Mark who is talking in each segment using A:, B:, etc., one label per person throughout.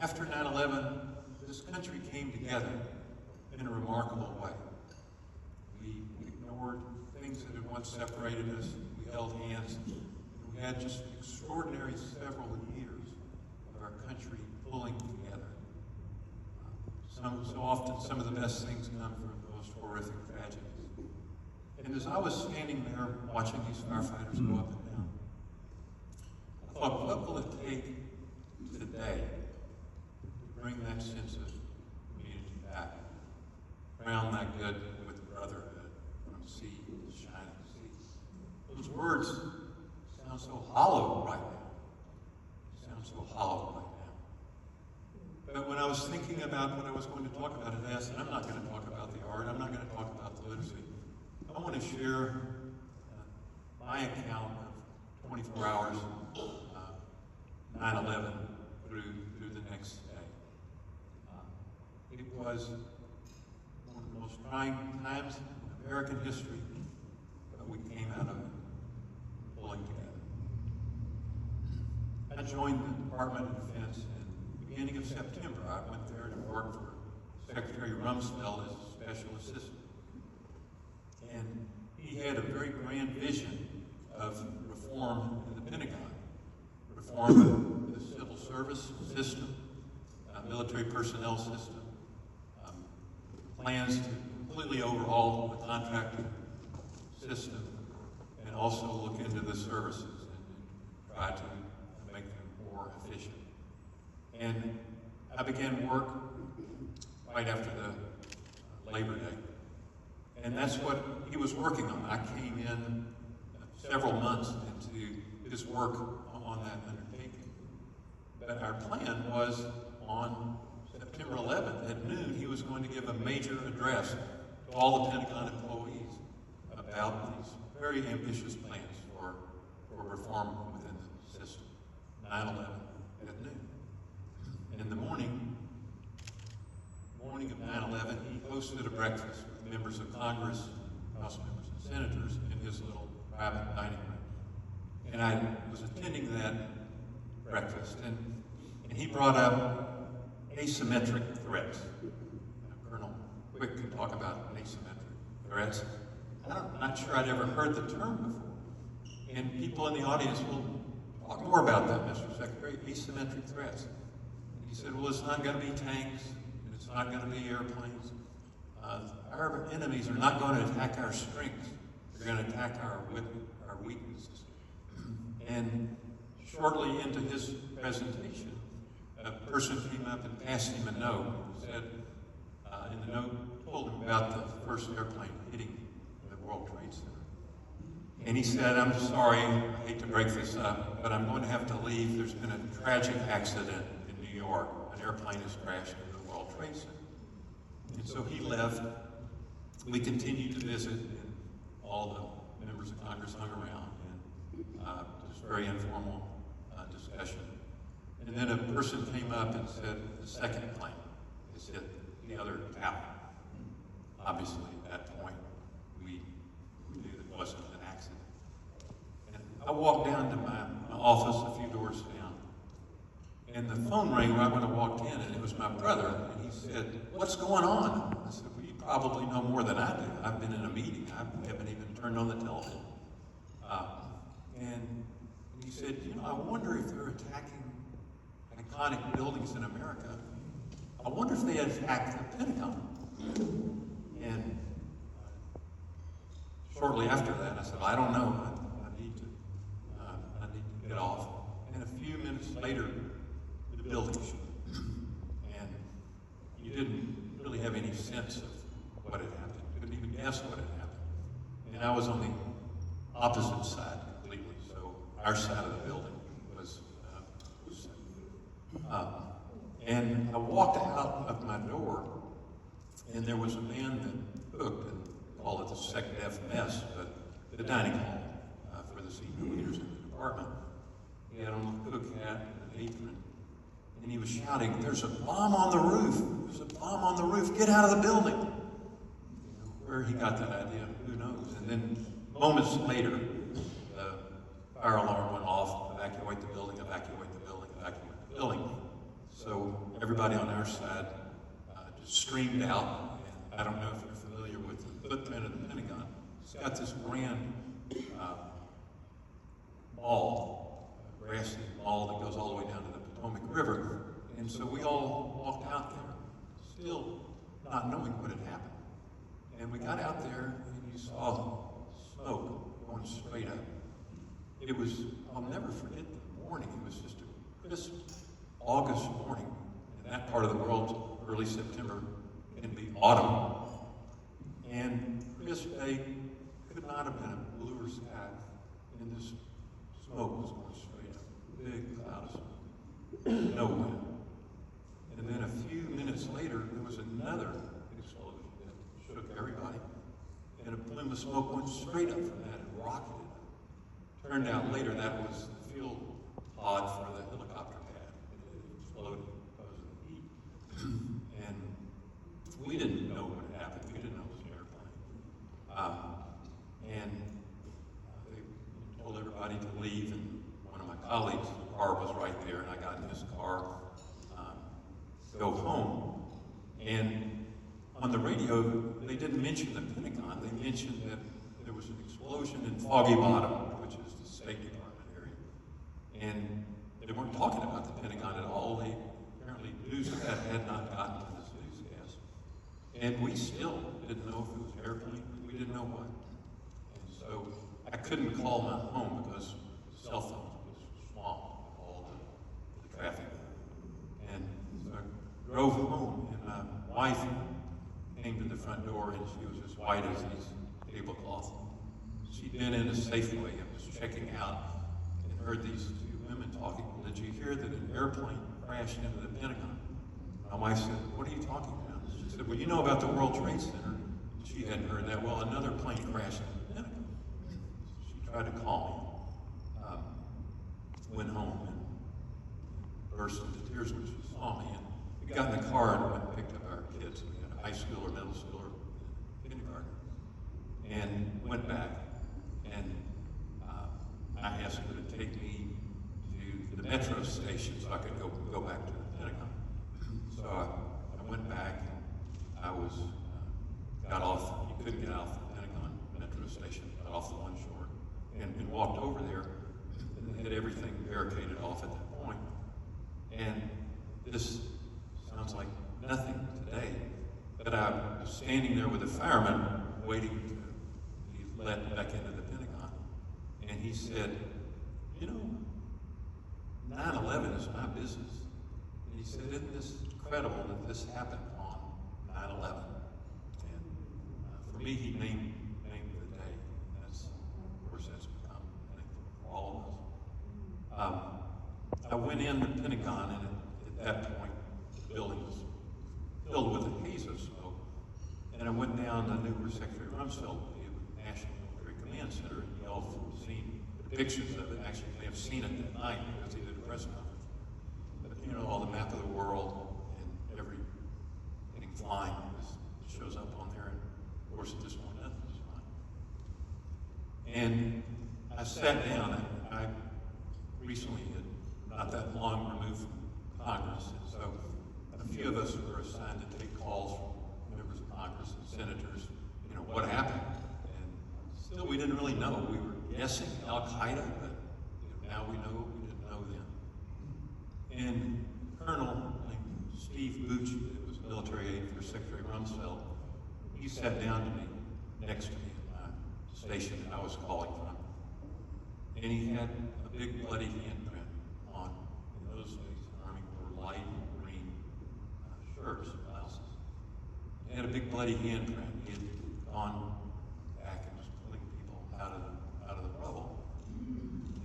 A: after 9/11, this country came together in a remarkable way. We ignored things that had once separated us. We held hands. We had just extraordinary several years of our country pulling together. So often, some of the best things come from those horrific tragedies. And as I was standing there watching these firefighters go up and down, I thought, what will it take today to bring that sense of community back? Crown thy good with brotherhood from sea to shining sea. Those words sound so hollow right now. Sound so hollow right now. But when I was thinking about what I was going to talk about today, I said, I'm not going to talk about the art. I'm not going to talk about the literacy. I want to share my account of 24 hours, 9/11 through the next day. It was one of the most trying times in American history, but we came out of it pulling together. I joined the Department of Defense in the beginning of September. I went there to work for Secretary Rumsfeld as a special assistant. And he had a very grand vision of reform in the Pentagon, reform of the civil service system, military personnel system, plans to completely overhaul the contracting system, and also look into the services and try to make them more efficient. And I began work right after the Labor Day. And that's what he was working on. I came in several months into his work on that undertaking. But our plan was on September 11th at noon, he was going to give a major address to all the Pentagon employees about these very ambitious plans for reform within the system. 9/11 at noon. And in the morning of 9/11, he hosted a breakfast with members of Congress, House members and senators in his little private dining room. And I was attending that breakfast, and he brought up asymmetric threats. Colonel Quick can talk about asymmetric threats. I'm not sure I'd ever heard the term before. And people in the audience will talk more about that, Mr. Secretary, asymmetric threats. And he said, well, it's not going to be tanks, and it's not going to be airplanes. Our enemies are not going to attack our strengths. They're going to attack our weaknesses. And shortly into his presentation, a person came up and passed him a note and said, in the note, told him about the first airplane hitting the World Trade Center. And he said, I'm sorry, I hate to break this up, but I'm going to have to leave. There's been a tragic accident in New York. An airplane has crashed into the World Trade Center. And so he left. We continued to visit, and all the members of Congress hung around, and just very informal discussion. And then a person came up and said, the second plane has hit the other tower. Obviously, at that point, we knew it wasn't an accident. And I walked down to my office a few doors down, and the phone rang right when I walked in, and it was my brother, and he said, what's going on? I said, well, you probably know more than I do. I've been in a meeting. I haven't even turned on the television. And he said, I wonder if they're attacking iconic buildings in America. I wonder if they attacked the Pentagon. And shortly after that, I said, I don't know. I need to get off. And a few minutes later, the building shook. And you didn't really have any sense of what had happened. You couldn't even guess what had happened. And I was on the opposite side completely. So our side of the building was and I walked out of my door, and there was a man that cooked, and call it the SecDef mess, but the dining hall for the senior leaders in the department. He had on a cook hat and an apron, and he was shouting, there's a bomb on the roof! There's a bomb on the roof! Get out of the building! Where he got that idea, who knows? And then moments later, the fire alarm went off, evacuate the building, evacuate the building, evacuate the building. So everybody on our side just streamed out. And I don't know if you're familiar with the footprint of the Pentagon. It's got this grand mall, a grassy mall that goes all the way down to the Potomac River. And so we all walked out there, still not knowing what had happened. And we got out there and you saw smoke going straight up. It was, I'll never forget the morning. It was just a crisp August morning. In that part of the world, early September can be autumn. And crisp day could not have been a bluer sky. And this smoke was going straight up. Big cloud of smoke. No wind. And then a few minutes later, there was another explosion that shook everybody. And a plume of smoke went straight up from that and rocketed. Turned out later that was the fuel pod for the helicopter pad. It exploded because of the heat. And we didn't know what had happened. We didn't know it was an airplane. They told everybody to leave, and one of my colleagues' car was right there, and I got in his car, go home. And on the radio, they didn't mention the Pentagon. They mentioned that there was an explosion in Foggy Bottom, which is the State Department area. And they weren't talking about the Pentagon at all. They apparently news that had not gotten to this newscast. And we still didn't know if it was an airplane. We didn't know what. And so I couldn't call my home because the cell phone was swamped with all the traffic. And so I drove home, and my wife came to the front door, and she was as white as these tablecloths. She'd been in a Safeway and was checking out and heard these two women talking. Well, did you hear that an airplane crashed into the Pentagon? My wife said, what are you talking about? She said, well, you know about the World Trade Center. She hadn't heard that. Well, another plane crashed into the Pentagon. She tried to call me. Went home and burst into tears when she saw me. And we got in the car and went and picked up our kids. We had a high school or middle school or kindergarten. And went back. And I asked her to take me to the metro station so I could go back to the Pentagon. So I went back, and I was, got off, you couldn't get off the Pentagon metro station, got off the one shore, and walked over there, and they had everything barricaded off at that point. And this sounds like nothing today, but I was standing there with a fireman waiting to be let back into the Pentagon. And he said, you know, 9/11 is my business. And he said, isn't this incredible that this happened on 9/11? And for me, he named the day. And that's, of course, that's become, I think, for all of us. I went in the Pentagon, and at that point, the building was filled with a haze of smoke. And I went down, I knew where Secretary Rumsfeld would be at the National Military Command Center, and y'all have seen the pictures of it. Actually, they have seen it that night because he did a press conference. But, you know, all the map of the world and everything flying shows up on there. And of course, at this point, nothing was flying. And I sat down, and I recently had not that long removed from Congress, and so a few of us were assigned to take calls from members of Congress and senators, you know, what happened. And still, we didn't really know. We were guessing Al-Qaeda, but you know, now we know what we didn't know then. And Colonel named Steve Bucci, that was military aide for Secretary Rumsfeld, he sat down to me, next to me at my station that I was calling from. And he had a big bloody handprint on, in those days, the Army wore light green shirts, blouses. He had a big bloody handprint. He had gone back and was pulling people out of the rubble.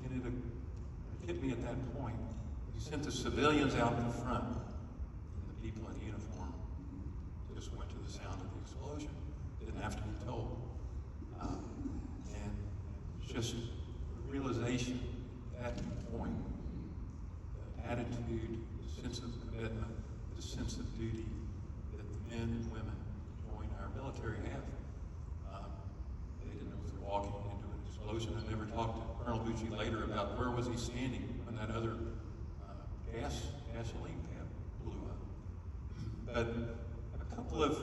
A: And it hit me at that point. He sent the civilians out in front, and the people in uniform just went to the sound of the explosion. Didn't have to be told. And just the realization at that point, the attitude, the sense of commitment, the sense of duty that the men and women who join our military have. They didn't know if they're walking into an explosion. I never talked to Colonel Bucci later about where was he standing when that other gasoline cap blew up. But a couple of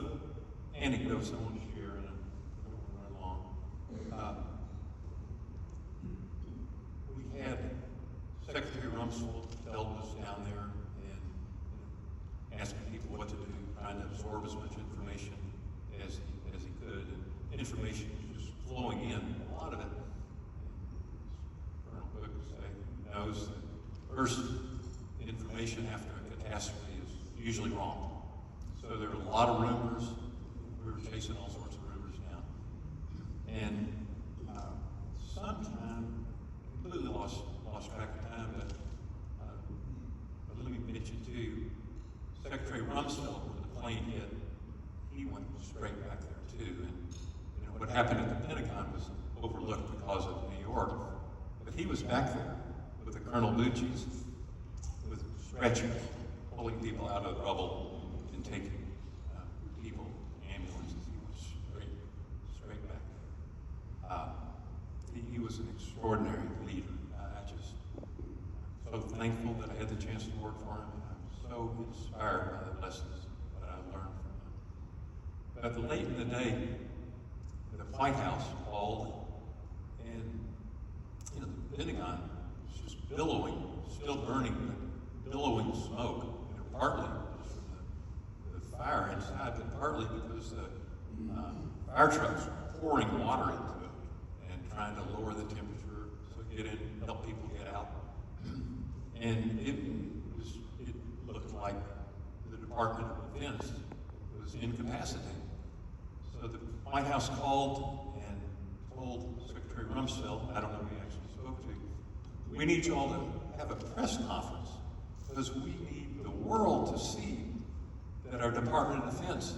A: anecdotes I want to share, and I don't want to run long. We had Secretary Rumsfeld was down there and asking people what to do, trying to absorb as much information as he could, and information was just flowing in, a lot of it. Colonel Cook knows that first information after a catastrophe is usually wrong. So there were a lot of rumors. We were chasing all sorts of rumors down. And sometime, completely lost track of time, but let me mention too, Secretary Rumsfeld, when the plane hit, he went straight back there too. And what happened at the Pentagon was overlooked because of New York. But he was back there with the Colonel Bucci's, with stretchers, pulling people out of the rubble and taking people, ambulances. He went straight back there. He was an extraordinary leader. I just so thankful that I had the chance to work for him, and I'm so inspired by the lessons that I learned from him. But late in the day, the White House called, and the Pentagon was just billowing, still burning, but billowing smoke. Partly from the fire inside, but partly because the fire trucks were pouring water into it and trying to lower the temperature so get in, help people get out. And it looked like the Department of Defense was incapacitated. So the White House called and told Secretary Rumsfeld, I don't know who he actually spoke to, we need you all to have a press conference because we need the world to see that our Department of Defense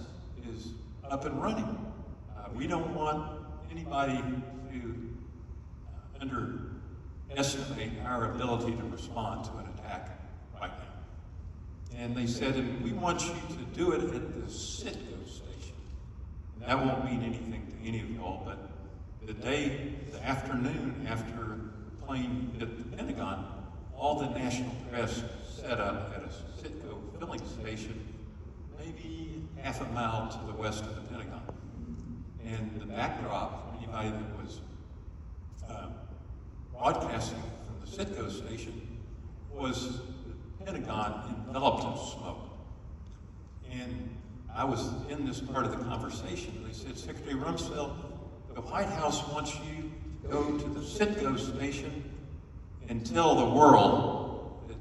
A: is up and running. We don't want anybody to underestimate our ability to respond to an attack right now. And they said, and we want you to do it at the Citgo station. And that won't mean anything to any of you all, but the afternoon after the plane hit the Pentagon, all the national press set up at a Citgo filling station, maybe half a mile to the west of the Pentagon. And the backdrop for anybody that was broadcasting from the Citgo station was the Pentagon enveloped in smoke. And I was in this part of the conversation. They said, Secretary Rumsfeld, the White House wants you to go to the Citgo station and tell the world that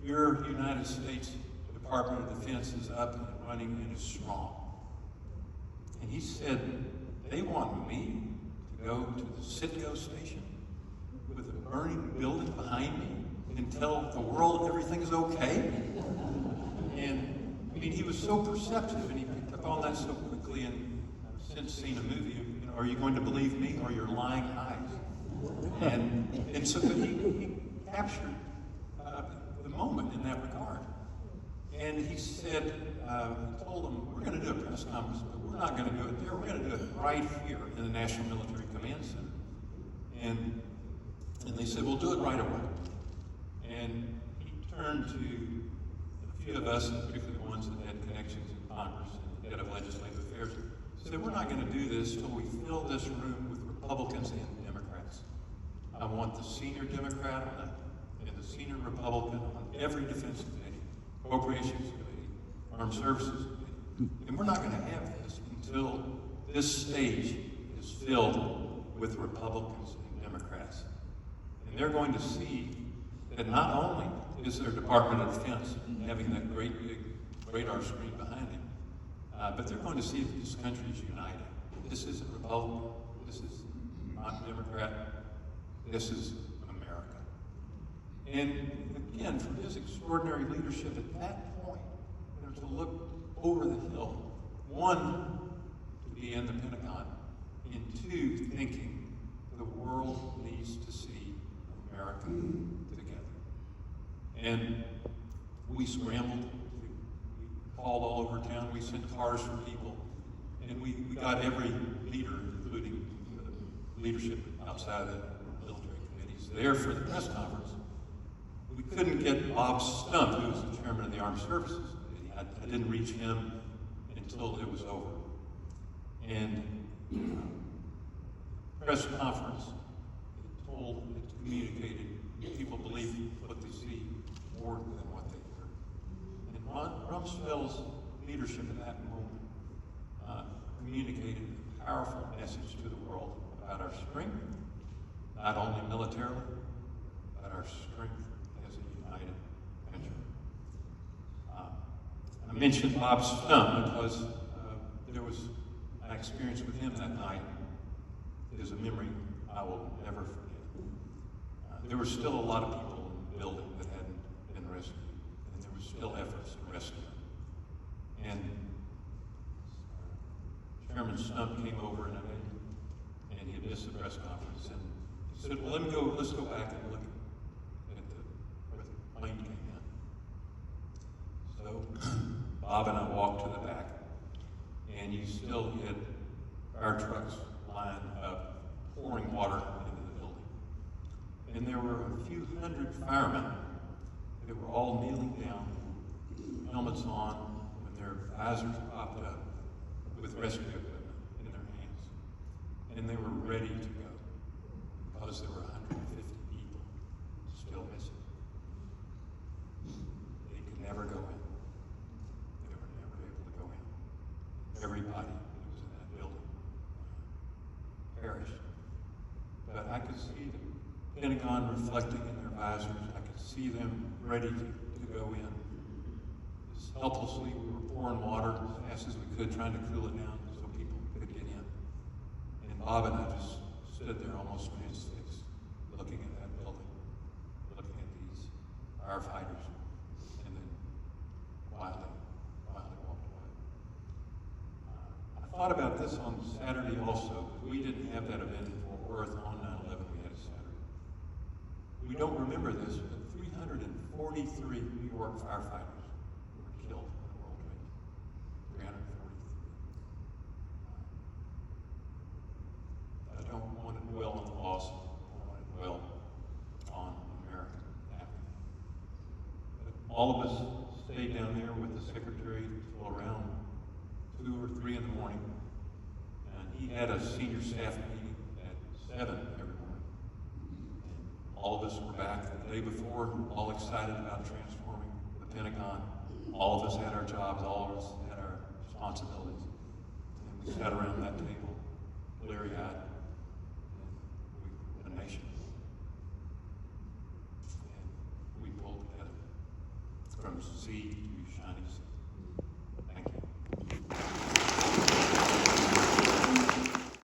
A: your United States Department of Defense is up and running and is strong. And he said, they want me to go to the Citgo station with a burning building behind me and tell the world everything is okay? And I mean, he was so perceptive and he picked up on that so quickly, and I've since seen a movie, are you going to believe me or your lying eyes? And so he captured the moment in that regard. And he said, he told them, we're going to do a press conference, but we're not going to do it there. We're going to do it right here in the National Military Command Center. And they said, we'll do it right away. And he turned to a few of us, particularly the ones that had connections in Congress and head of legislative affairs, said, we're not going to do this till we fill this room with Republicans and Democrats. I want the senior Democrat and the senior Republican on every defense committee, appropriations committee, armed services committee. And we're not going to have this until this stage is filled with Republicans and Democrats. And they're going to see that not only is their Department of Defense having that great big radar screen behind it, but they're going to see that this country is united. This isn't Republican, this is not Democrat, this is America. And again, for his extraordinary leadership at that point, to look over the hill, one, to be in the Pentagon, and two, thinking the world needs to see America together. And we scrambled, we called all over town, we sent cars for people, and we got every leader, including the leadership outside of the military committees, there for the press conference. We couldn't get Bob Stump, who was the chairman of the Armed Services Committee. I didn't reach him. until it was over. And press conference, it communicated, people believe what they see more than what they hear. And Rumsfeld's leadership at that moment communicated a powerful message to the world about our strength, not only militarily, but our strength as a united country. I mentioned Bob Stump because there was my experience with him that night is a memory I will never forget. There were still a lot of people in the building that hadn't been rescued, and there were still efforts to rescue them. And Chairman Stump came over and he had missed the press conference, and he said, well, let's go back and look at where the plane came in. So Bob and I walked to the back, and you still had fire trucks lined up, pouring water into the building. And there were a few hundred firemen that were all kneeling down, helmets on, with their visors popped up, with rescue equipment in their hands. And they were ready to go, because there were 150 people still missing. They could never go in. They were never able to go in. Everybody that was in that building perished. But I could see the Pentagon reflecting in their visors. I could see them ready to go in. Just helplessly, we were pouring water as fast as we could, trying to cool it down so people could get in. And Bob and I just stood there almost transfixed, looking at that building, looking at these firefighters, and then quietly walked away. I thought about this on Saturday also, because we didn't have that event in Fort Worth on 9/11. We had a Saturday. We don't remember this, but 343 New York firefighters were killed in the World Trade. 343. I don't want to dwell on the loss. I want to dwell on America happening. But all of us stayed down there with the secretary till around 2 or 3 in the morning. And he had a senior staff meeting at 7 every morning. And all of us were back the day before, all excited about transforming the Pentagon. All of us had our jobs, all of us had our responsibilities. And we sat around that table, bleary-eyed, a nation. And we pulled together from sea to shining